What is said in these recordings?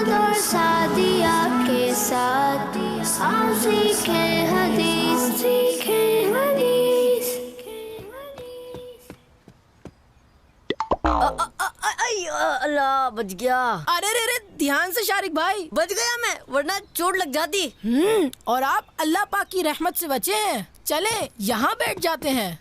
साद और सादिया के साथ आओ सीखें हदीस, सीखें हदीस। अल्लाह, बच गया। अरे रे रे, ध्यान से शारिक भाई। बच गया मैं, वरना चोट लग जाती। और आप अल्लाह पाक की रहमत से बचे हैं। चले यहाँ बैठ जाते हैं।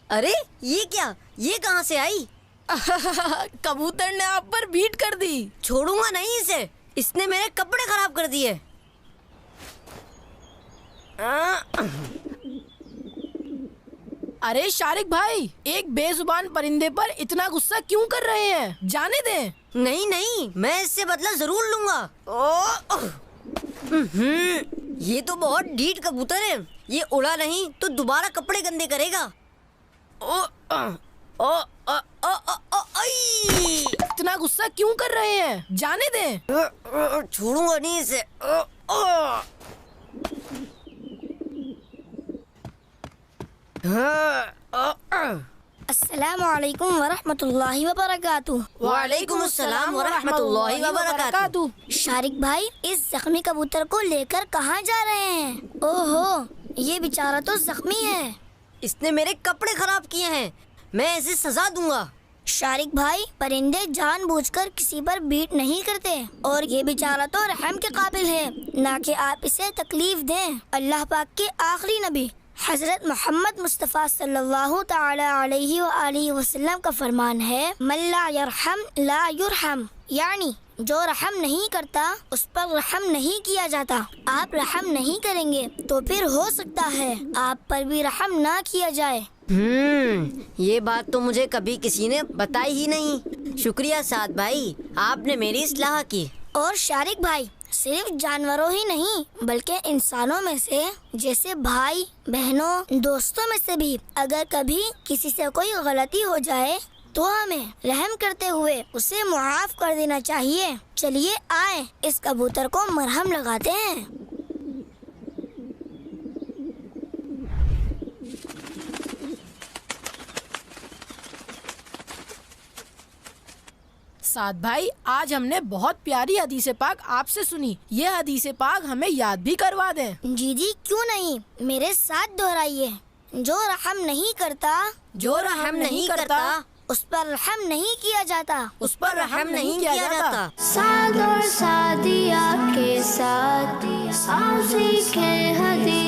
अरे ये क्या, ये कहाँ से आई? कबूतर ने आप पर बीट कर दी। छोड़ूंगा नहीं इसे, इसने मेरे कपड़े खराब कर दिए। अरे शारिक भाई, एक बेजुबान परिंदे पर इतना गुस्सा क्यों कर रहे हैं? जाने दें। नहीं नहीं, मैं इससे बदला जरूर लूंगा। ये तो बहुत ढीठ कबूतर है, ये उड़ा नहीं तो दोबारा कपड़े गंदे करेगा। इतना गुस्सा क्यों कर रहे हैं? जाने दें। छोड़ूंगा नहीं इसे। अस्सलामु अलैकुम वरहमतुल्लाहि वबरकातुह। वालेकुम अस्सलाम वरहमतुल्लाहि वबरकातुह। शारिक भाई, इस जख्मी कबूतर को लेकर कहाँ जा रहे हैं? ओहो, ये बेचारा तो जख्मी है। इसने मेरे कपड़े खराब किए हैं, मैं इसे सजा दूंगा। शारिक भाई, परिंदे जानबूझकर किसी पर बीट नहीं करते और ये बेचारा तो रहम के काबिल है, ना कि आप इसे तकलीफ दें। अल्लाह पाक के आखिरी नबी हजरत मोहम्मद मुस्तफ़ा सल्लल्लाहु ताला अलैहि व आलिहि वसल्लम का फरमान है, मल्ला यरहम ला युरहम, यानी जो रहम नहीं करता उस पर रहम नहीं किया जाता। आप रहम नहीं करेंगे तो फिर हो सकता है आप पर भी रहम ना किया जाए। ये बात तो मुझे कभी किसी ने बताई ही नहीं। शुक्रिया साद भाई, आपने मेरी इस्लाह की। और शारिक भाई, सिर्फ जानवरों ही नहीं बल्कि इंसानों में से, जैसे भाई बहनों दोस्तों में से भी अगर कभी किसी से कोई गलती हो जाए तो हमें रहम करते हुए उसे मुआफ कर देना चाहिए। चलिए आए, इस कबूतर को मरहम लगाते हैं। साद भाई, आज हमने बहुत प्यारी हदीसे पाक आपसे सुनी। ये हदीसे पाक हमें याद भी करवा दें। जी जी, क्यों नहीं, मेरे साथ दोहराइए। जो रहम नहीं करता, जो रहम नहीं करता उस पर रहम नहीं किया जाता, उस पर रहम नहीं किया जाता। साद और सादिया के साथ आओ सीखें हदीस।